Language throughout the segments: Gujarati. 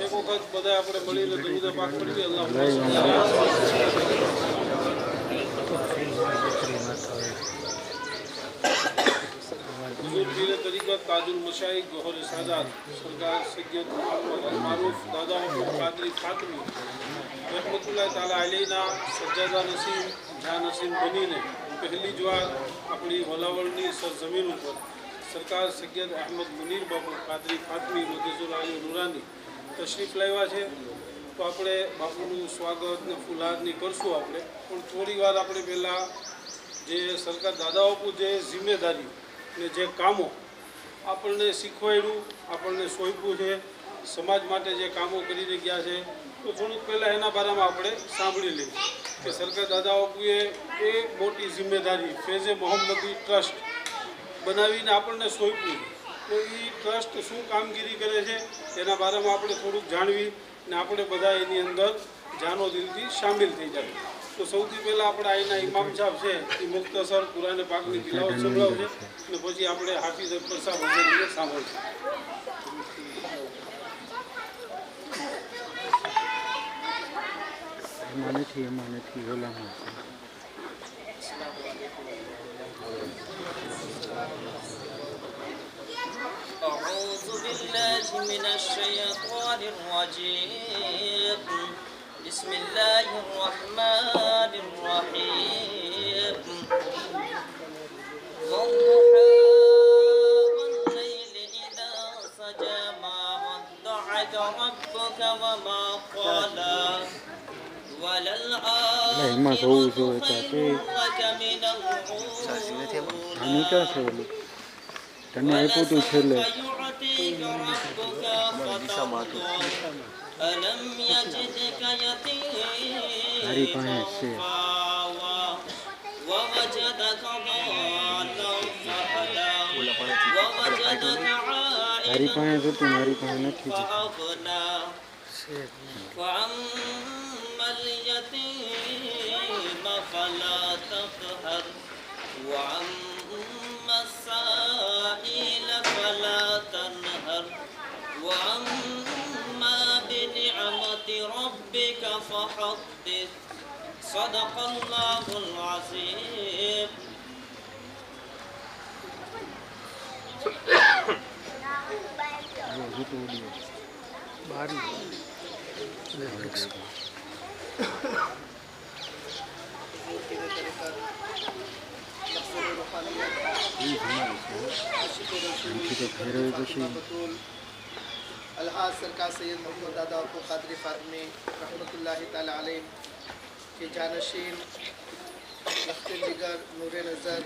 એક વખત બધા આપણે મળીને દરૂદ પાક પઢીએ અલ્લાહ हुजूर पीर तरीक़त ताजुल मशाइख गौहर सादात सरकार सैयद मोहम्मद मारूफ दादा कादरी फातमी रहमतुल्लाह ताला अलैना सज्जादा नसीम जहाँ नसीम बनी ने पहली ज्वार अपनी वलावलनी सरजमीन पर सरकार सैयद अहमद मुनीर बाबू कादरी फातमी मदीजुल आली नूरानी तशरीफ लाव्या है। तो આપણે બાપુનું સ્વાગત ને ફુલહારની કરશું આપણે, પણ થોડી વાર આપણે પહેલાં જે સરકાર દાદા બાપુ જે જિમ્મેદારી ને જે કામો આપણને શીખવાડ્યું, આપણને સોંપ્યું છે, સમાજ માટે જે કામો કરીને ગયા છે, તો થોડુંક પહેલાં એના બારામાં આપણે સાંભળી લઈએ કે સરકાર દાદા બાપુએ એ મોટી જિમ્મેદારી ફેઝે મોહમ્મદી ટ્રસ્ટ બનાવીને આપણને સોંપ્યું, તો એ ટ્રસ્ટ શું કામગીરી કરે છે એના બારામાં આપણે થોડુંક જાણવી ને આપણે બધા એની અંદર જાનો દિલથી સામેલ થઈ જાય। તો સૌથી પહેલાં આપણે અહીંના ઇમામ સાહેબ છે એ મુખ્તસર કુરાને પાકની તિલાવત સંભળાવશે અને પછી આપણે હાફિઝ અકબર સાહેબ વગેરે સાંભળશે। أعوذ بالله من الشيطان الرجيم بسم الله الرحمن الرحيم والضحى والليل إذا سجى ما ودعك ربك وما قلى وللآخرة خير لك من الأولى તને આપ્યું તું છેલ્લે તારી પાસે તારી પાસે જતું મારી પાસે નથી وأما السائل فلا تنهر وأما بنعمة ربك فحدث صدق الله العظيم अलहाज सरकार सैयद मोहम्मद दादा बापू कादरी फातमी रहमतुल्लाहि ताला अलैह के जानशीन लख्तर जिगर नूर नज़र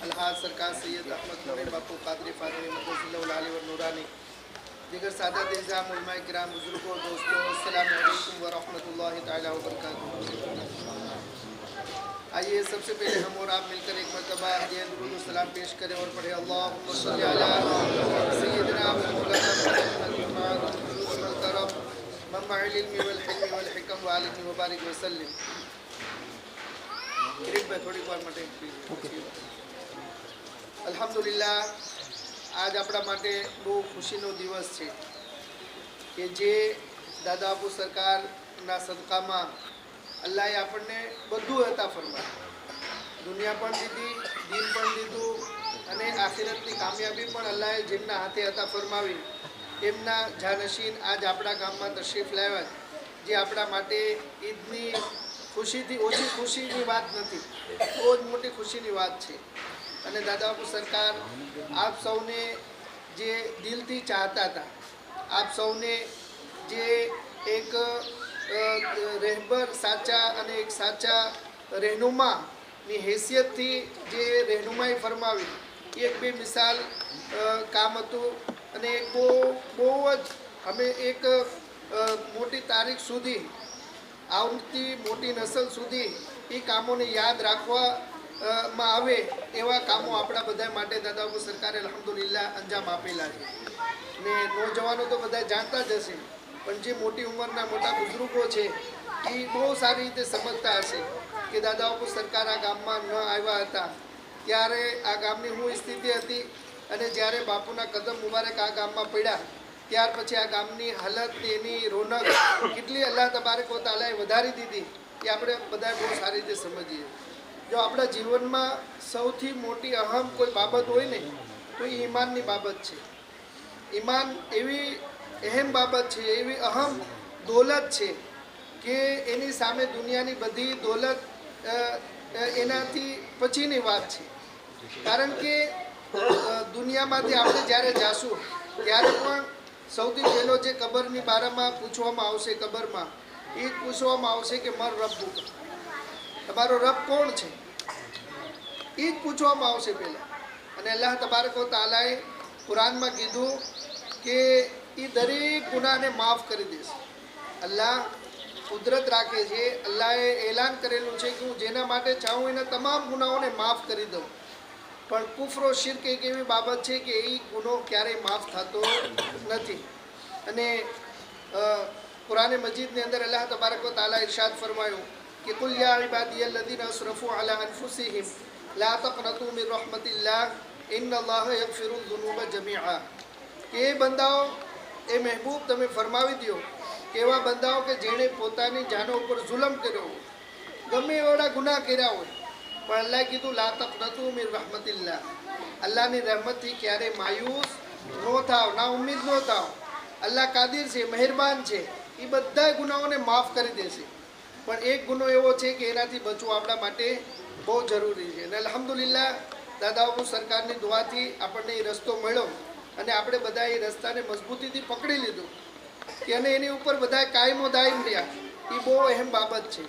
अलहाज सरकार सैयद अहमद मुनीर बापू कादरी फातमी मदीजुल आली व नूरानी दिगर सादात निज़ाम उलमाए किराम बुजुर्गों दोस्तों अस्सलामु अलैकुम व रहमतुल्लाहि ताला व बरकातहू। आइए सबसे पहले हम और आप मिलकर एक मरतबा दुरूद व सलाम पेश करें और पढ़े अल्लाहुम्मा सल्ली अला सय्यिदिना व मौलाना मुहम्मद मम्माइल इल्मी वल हिल्मी वल हिकम व आलिहि व बारिक व सल्लिम। किरीट भाई थोड़ी बार માટે અલ્હમ્દુલિલ્લાહ आज આપણા માટે બહુ ખુશીનો દિવસ છે કે જે દાદા બાપુ સરકારના સદકામાં અલ્લાહે આપણને બધું અતા ફરમાવ્યું, દુનિયા પણ દીધી, દીન પણ દીધું અને આખિરતની કામયાબી પણ અલ્લાહે જેમના હાથે અતા ફરમાવી એમના જાનશીન આજ આપણા ગામમાં તશરીફ લાવ્યા, જે આપણા માટે ઈદની ખુશીથી ઓછી ખુશીની વાત નથી, બહુ જ મોટી ખુશીની વાત છે। અને દાદા બાપુ સરકાર આપ સૌને જે દિલથી ચાહતા હતા, આપ સૌને જે એક રહેબર સાચા અને એક સાચા રહેનુમાની હેસિયતથી જે રહેનુમાઈ ફરમાવી એક બે મિસાલ કામ હતું અને એક બહુ જ અમે એક મોટી તારીખ સુધી આવતી મોટી નસલ સુધી એ કામોને યાદ રાખવામાં આવે એવા કામો આપણા બધા માટે દાદા બાપુ સરકારે અલ્હમ્દુલિલ્લાહ અંજામ આપેલા છે। ને નોજવાનો તો બધા જાણતા જ હશે, પણ જે મોટી ઉંમરના મોટા બુઝુર્ગો છે એ બહુ સારી રીતે સમજતા હશે કે દાદા બાપુ સરકાર આ ગામમાં ન આવ્યા હતા ત્યારે આ ગામની શું સ્થિતિ હતી અને જ્યારે બાપુના કદમ મુબારક આ ગામમાં પડ્યા ત્યાર પછી આ ગામની હાલત એની રોનક કેટલી અલ્લાહ તબારક વ તઆલાએ વધારી દીધી એ આપણે બધા બહુ સારી રીતે સમજીએ. જો આપણા જીવનમાં સૌથી મોટી અહમ કોઈ બાબત હોય ને તો એ ઈમાનની બાબત છે. ઈમાન એવી અહેમ બાબત છે, એવી અહમ દોલત છે કે એની સામે દુનિયાની બધી દોલત એનાથી પછીની વાત છે. કારણ કે દુનિયામાંથી આપણે જ્યારે જાશું ત્યારે પણ સૌથી પહેલો જે કબરની બારામાં પૂછવામાં આવશે, કબરમાં એ જ પૂછવામાં આવશે કે મર રબ્બુ, તમારો રબ કોણ છે, એ જ પૂછવામાં આવશે પહેલાં. અને અલ્લાહ તબારક વ તઆલાએ કુરાનમાં કીધું કે એ દરેક ગુનાહને માફ કરી દેશે. અલ્લાહ કુદરત રાખે છે, અલ્લાહે એલાન કરેલું છે કે હું જેના માટે ચાહું એના તમામ ગુનાહોને માફ કરી દઉં. પણ કુફરો શિર્ક એક એવી બાબત છે કે એ ગુનો ક્યારેય માફ થતો નથી. અને કુરાને મજીદની અંદર અલ્લાહ તબારક વ તઆલા ઇરશાદ ફરમાયું કે કુલ યા ઇબાદિયલ લદીના અસરફુ અલા અનફુસિહિમ લા તકનતુ મિન રહમતિલ્લાહ ઇન્નલ્લાહ યગફિરુલ ઝુનૂબ જમીઆ. કે એ બંદાઓ, એ મહેબૂબ તમે ફરમાવી દો કે એવા બંદાઓ કે જેણે પોતાની જાનો ઉપર જુલમ કર્યો હોય, ગમે એવડા ગુનાહ કર્યા હોય, પણ અલ્લાહે કીધું લા તકનતુ મિન રહમતિલ્લાહ, અલ્લાહની રહેમતથી ક્યારેય માયુસ ન થાવ, ના ઉમ્મીદ ન થાવ. અલ્લાહ કાદિર છે, મહેરબાન છે, એ બધા ગુનાહોને માફ કરી દેશે. પણ એક ગુનો એવો છે કે એનાથી બચવું આપણા માટે બહુ જરૂરી છે. અને અલ્હમ્દુલિલ્લાહ દાદાબાપુ સરકારની દુઆથી આપણને એ રસ્તો મળ્યો અને આપણે બધા એ રસ્તાને મજબૂતીથી પકડી લીધું કે અને એની ઉપર બધા કાયમો દાયમ રહ્યા. એ બહુ અહેમ બાબત છે.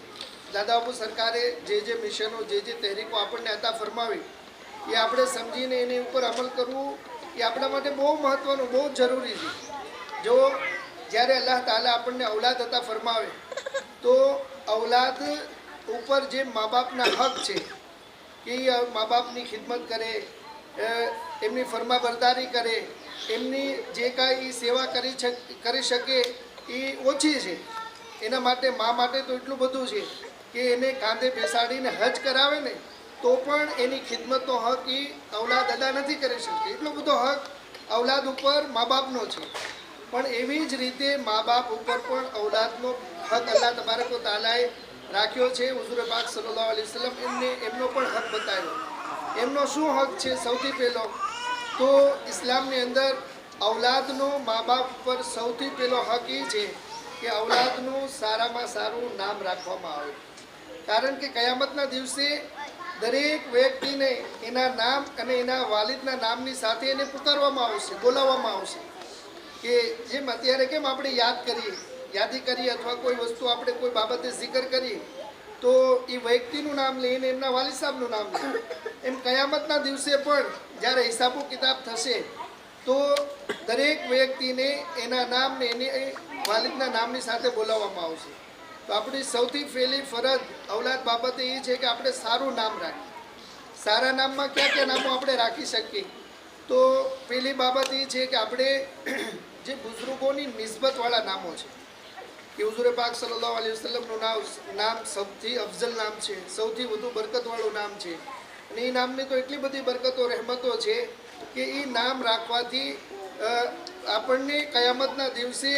દાદાબાપુ સરકારે જે મિશનો, જે તહેરીકો આપણને અતા ફરમાવી એ આપણે સમજીને એની ઉપર અમલ કરવું એ આપણા માટે બહુ મહત્ત્વનું, બહુ જરૂરી છે. જો જ્યારે અલ્લાહ તાલા આપણને ઔલાદ અતા ફરમાવે તો ઔલાદ ઉપર જે મા બાપના હક છે કે એ મા બાપની ખિદમત કરે, એમની ફરમાબરદારી કરે, એમની જે કાંઈ સેવા કરી શકે એ ઓછી છે. એના માટે મા માટે તો એટલું બધું છે કે એને કાંધે બેસાડીને હજ કરાવે ને તો પણ એની ખિદમતનો હક એ ઔલાદ અદા નથી કરી શકતી. એટલો બધો હક ઔલાદ ઉપર મા બાપનો છે. પણ એવી જ રીતે મા બાપ ઉપર પણ ઔલાદનો હક અલ્લાહ તબારક વ તઆલાએ રાખ્યો છે. હુઝુર પાક સલ્લલ્લાહુ અલૈહિ વસલ્લમ એમનો પણ હક બતાવ્યો. એમનો શું હક છે? સૌથી પહેલો તો ઇસ્લામની અંદર ઔલાદનો મા બાપ પર સૌથી પહેલો હક એ છે કે ઔલાદનું સારામાં સારું નામ રાખવામાં આવે. કારણ કે કયામતના દિવસે દરેક વ્યક્તિને એના નામ અને એના વાલિદના નામની સાથે એને પુકારવામાં આવશે, બોલાવવામાં આવશે. કે જેમ અત્યારે કેમ આપણે યાદી કરીએ અથવા કોઈ વસ્તુ આપણે કોઈ બાબતે zikr કરીએ તો એ વ્યક્તિનું નામ લઈને એમના વાલિદ સાહેબનું નામ લે, એમ કયામતના દિવસે પણ જ્યારે હિસાબો કિતાબ થશે તો દરેક વ્યક્તિને એના નામ ને એની વાલિદના નામની સાથે બોલાવવામાં આવશે. તો આપણી સૌથી પહેલી ફરજ ઔલાદ બાબતે એ છે કે આપણે સારું નામ રાખીએ. સારા નામમાં કયા કયા નામો આપણે રાખી શકીએ? તો પહેલી બાબત એ છે કે આપણે જે બુઝુર્ગોની નિસ્બતવાળા નામો છે કે હુઝુર પાક સલ્લલ્લાહુ અલૈહિ વસલ્લમનું નામ સૌથી અફઝલ નામ છે, સૌથી વધુ બરકતવાળું નામ છે. અને એ નામની તો એટલી બધી બરકતો, રહેમતો છે કે એ નામ રાખવાથી આપણને કયામતના દિવસે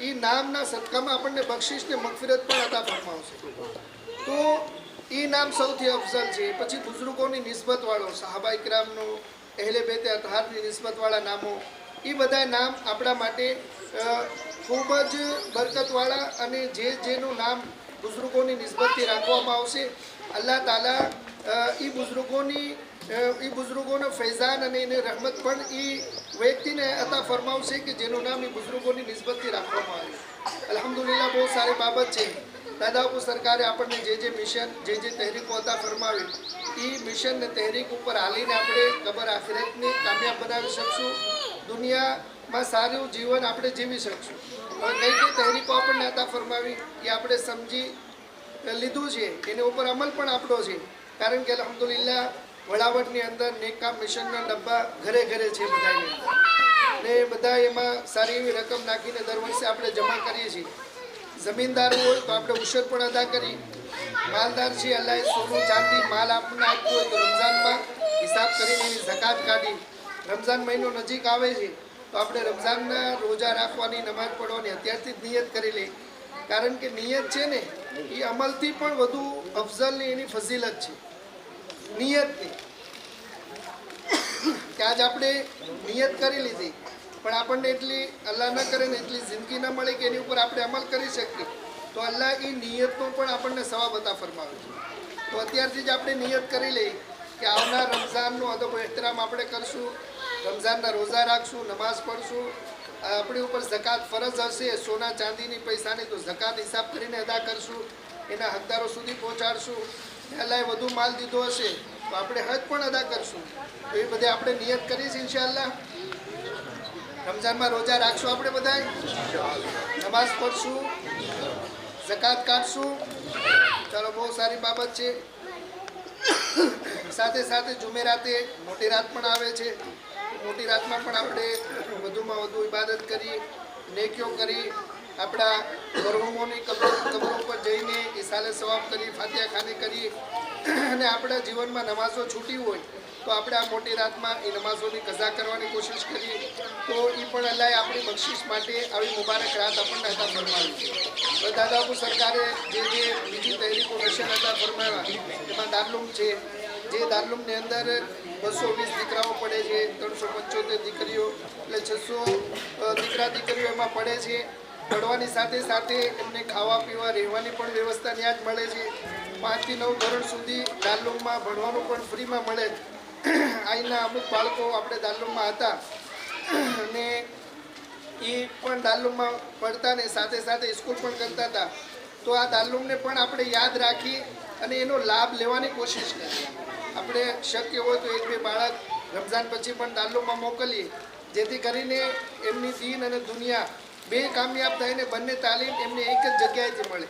એ નામના સદકામાં આપણને બક્ષિસ ને મગફિરત પણ અતા ફરમાવશે. તો એ નામ સૌથી અફઝલ છે. પછી બુઝુર્ગોની નિસ્બતવાળો, સહાબા ઇકરામનું, અહેલે બેતે અતહારની નિસ્બતવાળા નામો, એ બધા નામ આપણા માટે ખૂબ જ બરકતવાળા અને જેનું નામ બુઝુર્ગોની નિસ્બતથી રાખવામાં આવશે અલ્લાહ તાલા એ બુઝુર્ગોનો ફૈઝાન અને એની રહેમત પણ એ વ્યક્તિને અતા ફરમાવશે કે જેનું નામ એ બુઝુર્ગોની નિસ્બતથી રાખવામાં આવે. અલ્હમ્દુલિલ્લાહ બહુ સારી બાબત છે. દાદાબાપુ સરકારે આપણને જે મિશન, જે તહેરીકો અતા ફરમાવી એ મિશન ને તહેરીક ઉપર હાલીને આપણે કબર આખિરતને કામયાબ બનાવી શકશું, દુનિયામાં સારું જીવન આપણે જીવી શકશું. હવે કઈ તહેરીકો આપણને અતા ફરમાવી એ આપણે સમજી લીધું છે, એની ઉપર અમલ પણ આપણો છે. કારણ કે અલ્હમ્દુલિલ્લાહ વડાવટની અંદર નેકામ મિશનના ડબ્બા ઘરે ઘરે છે બધાને, ને બધા એમાં સારી એવી રકમ નાખીને દર વર્ષે આપણે જમા કરીએ છીએ. જમીનદાર હોય તો આપણે ઉશર પણ અદા કરી, માલદાર છે અલ્લાહ સોનું ચાંદી માલ આપણને આપ્યું હોય તો રમઝાનમાં હિસાબ કરીને એની ઝકાત કાઢી. રમઝાન મહિનો નજીક આવે છે તો આપણે રમઝાનના રોજા રાખવાની, નમાઝ પઢવાની અત્યારથી જ નિયત કરી લઈએ. કારણ કે નિયત છે ને એ અમલથી પણ વધુ અફઝલની એની ફઝીલત છે નિયતની. કે આજ આપણે નિયત કરી લીધી પણ આપણને એટલી અલ્લાહ ન કરે ને એટલી જિંદગી ન મળે કે એની ઉપર આપણે અમલ કરી શકીએ, તો અલ્લાહ એ નિયતનો પણ આપણને સવાબ અતા ફરમાવે છે. તો અત્યારથી જ આપણે નિયત કરી લઈએ કે આવનાર રમઝાનનો અદબ એહતરામ આપણે કરશું, રમઝાનના રોઝા રાખશું, નમાઝ પઢશું, આપણી ઉપર ઝકાત ફરજ હશે સોના ચાંદીની પૈસાની, તો ઝકાત હિસાબ કરીને અદા કરશું, એના હકદારો સુધી પહોંચાડશું. અલ્લાહે વધુ માલ દીધો હશે તો આપણે હજ પણ અદા કરશું. તો એ બધે આપણે નિયત કરીશ ઇન્શાઅલ્લાહ. રમઝાનમાં રોજા રાખશું, આપણે બધાય નમાઝ પઢશું, ઝકાત કાઢશું. ચાલો, બહુ સારી બાબત છે. સાથે સાથે જુમેરાતે મોટી રાત પણ આવે છે. મોટી રાતમાં પણ આપણે વધુમાં વધુ ઇબાદત કરી, નેકીઓ કરી, આપણા મરહુમોની કબરો પર જઈને ઈસાલે સવાબ કરી, ફાતિહા ખાની કરી, અને આપણા જીવનમાં નમાઝો છૂટી હોય તો આપણે આ મોટી રાતમાં એ નમાઝોની કઝા કરવાની કોશિશ કરીએ. તો એ પણ અલ્લાહે આપણી બક્ષિશ માટે આવી મુબારક રાત આપણને અતા ફરમાવી. દાદા અબુ સરકારે જે બીજી તહેરીકો નશન અતા ફરમાવ્યા એમાં દારૂમ છે. જે દારૂમની અંદર 220 દીકરાઓ પડે છે, 375 દીકરીઓ, એટલે 600 દીકરા દીકરીઓ એમાં પડે છે. પડવાની સાથે સાથે એમને ખાવા પીવા રહેવાની પણ વ્યવસ્થા ત્યાં જ મળે છે. 5 થી 9 ધોરણ સુધી દારૂમમાં ભણવાનું પણ ફ્રીમાં મળે. અહીંના અમુક બાળકો આપણે દારૂમમાં હતા અને એ પણ દારૂમમાં પડતા ને સાથે સાથે સ્કૂલ પણ કરતા હતા. તો આ દારૂમને પણ આપણે યાદ રાખી અને એનો લાભ લેવાની કોશિશ કરીએ. આપણે શક્ય હોય તો 1-2 બાળક રમઝાન પછી પણ દારૂમમાં મોકલીએ, જેથી કરીને એમની દીન અને દુનિયા બે કામયાબ થઈને બંને તાલીમ એમને એક જ જગ્યાએથી મળે.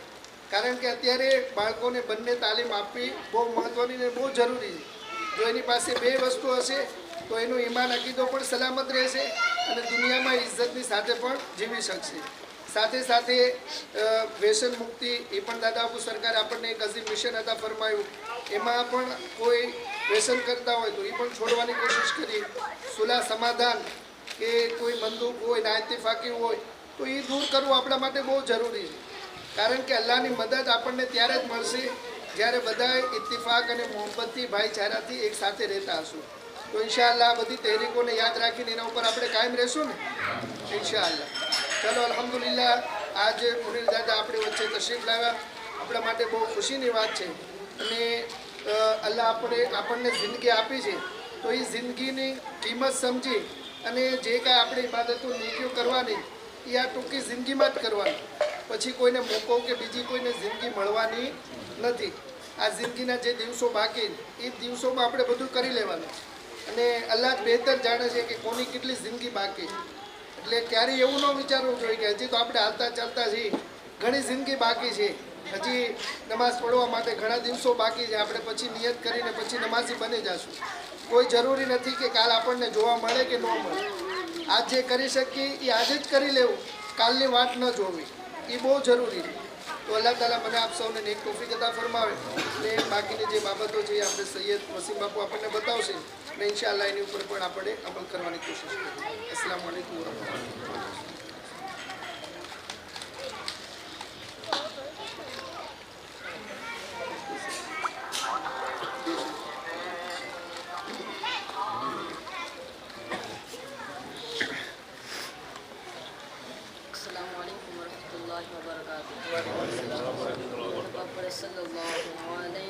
કારણ કે અત્યારે બાળકોને બંને તાલીમ આપવી બહુ મહત્ત્વની ને બહુ જરૂરી છે. જો એની પાસે બે વસ્તુ હશે તો એનું ઈમાન અકીદો પણ સલામત રહેશે અને દુનિયામાં ઇજ્જતની સાથે પણ જીવી શકશે. સાથે સાથે વ્યસન મુક્તિ એ પણ દાદા અબુ સરકારે આપણને એક અઝીમ મિશન અતા ફરમાયું. એમાં પણ કોઈ વ્યસન કરતા હોય તો એ પણ છોડવાની કોશિશ કરી. સુલા સમાધાન કે કોઈ બંદૂક હોય, નાઇતિફાકી હોય તો એ દૂર કરવું આપણા માટે બહુ જરૂરી છે. કારણ કે અલ્લાહની મદદ આપણને ત્યારે જ મળશે જ્યારે બધા ઇત્તિફાક અને મોહબ્બતથી ભાઈચારાથી એક સાથે રહેતા હશું. તો ઇન્શાઅલ્લાહ બધી તહેરીકોને યાદ રાખીને એના ઉપર આપણે કાયમ રહેશું ને ઇન્શાઅલ્લાહ. ચલો, અલ્હમ્દુલિલ્લાહ. આજ મુનીર દાદા આપણી વચ્ચે તશરીફ લાવ્યા, આપણા માટે બહુ ખુશીની વાત છે. અને અલ્લાહ આપણને જિંદગી આપી છે તો એ જિંદગીની કિંમત સમજી અને જે કાંઈ આપણે ઇબાદતો નીતિઓ કરવાની એ આ ટૂંકી જિંદગીમાં જ કરવાની. પછી કોઈને મોકો કે બીજી કોઈને જિંદગી મળવાની નથી. આ જિંદગીના જે દિવસો બાકી એ દિવસોમાં આપણે બધું કરી લેવાનું. અને અલ્લાહ જ બહેતર જાણે છે કે કોની કેટલી જિંદગી બાકી. એટલે ક્યારેય એવું ન વિચારવું જોઈએ કે હજી તો આપણે હાલતા ચાલતા છીએ, ઘણી જિંદગી બાકી છે, હજી નમાઝ પઢવા માટે ઘણા દિવસો બાકી છે, આપણે પછી નિયત કરીને પછી નમાઝી બની જશું. કોઈ જરૂરી નથી કે કાલ આપણને જોવા મળે કે ન મળે. આજ જે કરી શકીએ એ આજે જ કરી લેવું, કાલની વાત ન જોવી, એ બહુ જરૂરી છે. તો અલ્લાહ તાલા મને આપ સૌને નેક તૌફીક અતા ફરમાવે અને બાકીની જે બાબતો છે એ આપણે સૈયદ વસીમ બાપુ આપણને બતાવશે અને ઇન્શાઅલ્લાહ એની ઉપર પણ આપણે અમલ કરવાની કોશિશ કરીએ. અસ્સલામુ અલૈકુમ વરહમતુલ્લાહ. Assalamualaikum warahmatullahi wabarakatuh. Bapak sallallahu alaihi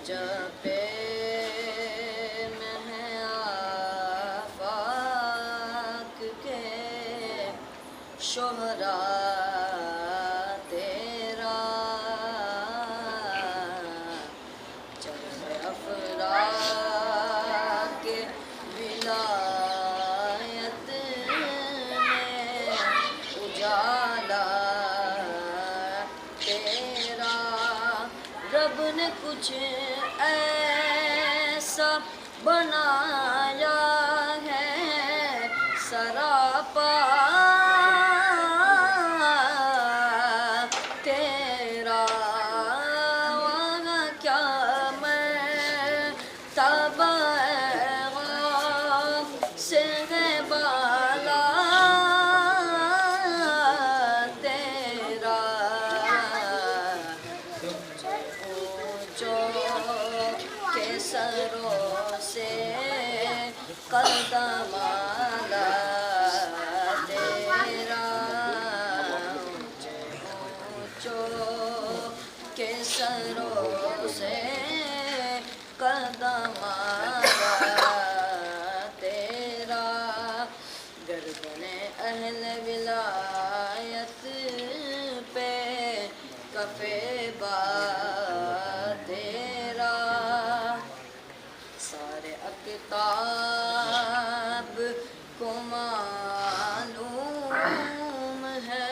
जपे में आफाक के शोहरा तेरा चरखे अफरा के विलायत में उजाला रब ने कुछ ऐसा बनाया है सरापा तेरा वहाँ क्या मैं तबाह से है बाला तेरा ऊंचो के सरों से कदम आला तेरा ऊंचो के सरों से कदम आला तेरा गर्दने अहल विलायत पे कफे बा तेरा सारे अकताब को मालूम है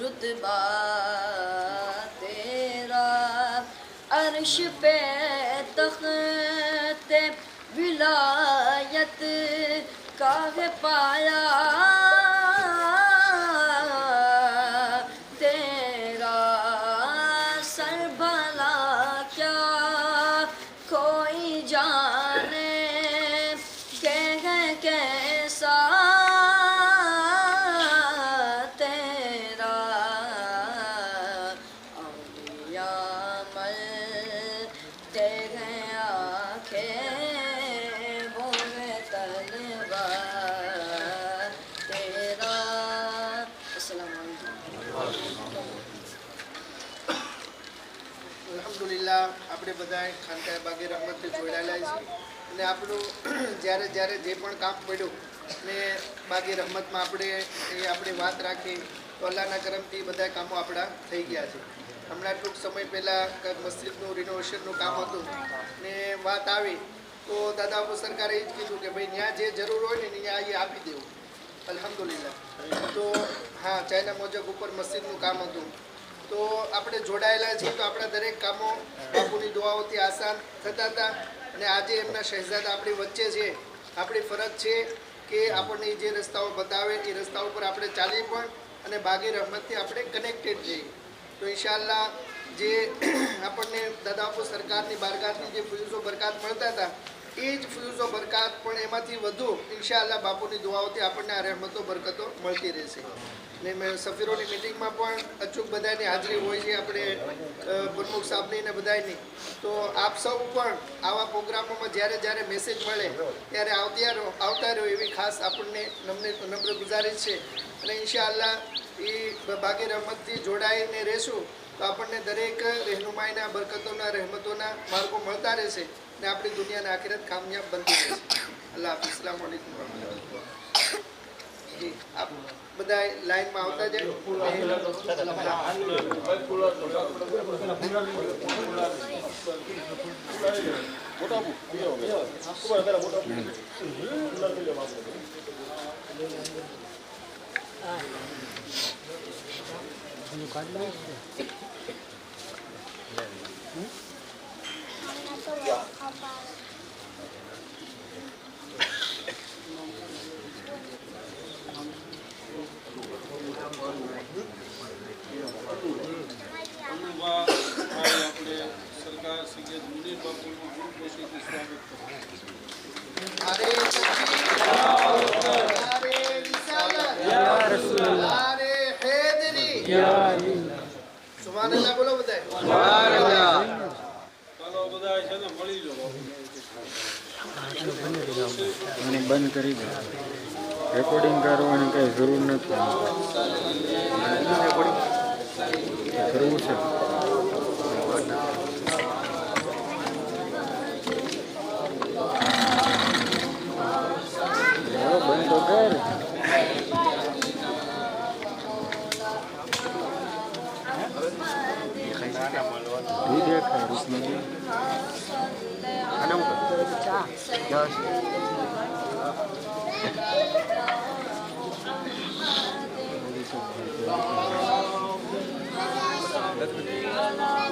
रुतबा तेरा अर्श पे तख्त विलायत का है पाया तेरा सर भला क्या कोई जाने के है कैसा तेरा औलिया मलते हैं आँखें वो है तलवा तेरा। अस्सलाम वालेकुम। અલ્હમ્દુલિલ્લાહ આપણે બધાએ ખાનકાહ બાગે રહમતથી જોડાયેલા છીએ અને આપણું જ્યારે જ્યારે જે પણ કામ પડ્યું ને બાગે રહમતમાં આપણે વાત રાખી તો અલ્લાહના કરમથી બધા કામો આપણા થઈ ગયા છે. હમણાં ટૂંક સમય પહેલાં કંઈક મસ્જિદનું રિનોવેશનનું કામ હતું ને વાત આવી તો દાદા બાપુ સરકારે એ જ કીધું કે ભાઈ ત્યાં જે જરૂર હોય ને ત્યાં એ આપી દેવું. અલ્હમ્દુલિલ્લાહ. તો હા, ચાઇના મોજક ઉપર મસ્જિદનું કામ હતું તો આપણે જોડાયેલા છીએ તો આપણા દરેક કામો બાપુની દુઆઓથી આસાન થતા હતા અને આજે એમના શહેજાદા આપણી વચ્ચે છે. આપણી ફરજ છે કે આપણને જે રસ્તાઓ બતાવે એ રસ્તાઓ પર આપણે ચાલીએ પણ અને બાગે રહમતથી આપણે કનેક્ટેડ જઈએ. તો ઇન્શાઅલ્લાહ જે આપણને દાદા બાપુ સરકારની બારગાહની જે ફયુઝો બરકાત મળતા હતા એ જ ફયુઝો બરકાત પણ એમાંથી વધુ ઇન્શાઅલ્લાહ બાપુની દુઆઓથી આપણને આ રહેમતો બરકતો મળતી રહેશે. ને મેં સફીરોની મિટિંગમાં પણ અચૂક બધાની હાજરી હોય છે આપણે પ્રમુખ સાહેબની ને બધાની. તો આપ સૌ પણ આવા પ્રોગ્રામોમાં જ્યારે જ્યારે મેસેજ મળે ત્યારે આવતા રહ્યો એવી ખાસ આપણને નમ્ર ગુજારિશ છે. અને ઇન્શાઅલ્લાહ એ બાગે રહમતથી જોડાઈને રહેશું તો આપણને દરેક રહેનુમાઈના બરકતોના રહેમતોના માર્ગો મળતા રહેશે ને આપણી દુનિયાના આખિરત કામયાબ બનતી રહેશે. અલ્લાહ હાફિઝ. અસ્સલામુ અલૈકુમ વરહમતુલ્લાહ. જી આપ બધા લાઈનમાં આવતા જાય. આપણે સરકાર સૈયદ મુનીર બાપુનું ગુરુપોષીથી સ્વાગત કરીએ. નારે તકબીર, નારે રિસાલત, યા રસૂલલ્લાહ, નારે હૈદરી, યા અલી. સુબહાનલ્લાહ બોલો બધાય. સુબહાનલ્લાહ. ચાલો બધા છે ને મળી લો. અને બંધ કરી દો. રેકોર્ડિંગ કરવાની કઈ જરૂર નથી. કરવું છે. બંધ તો કર. દેખાય રૂપમાં La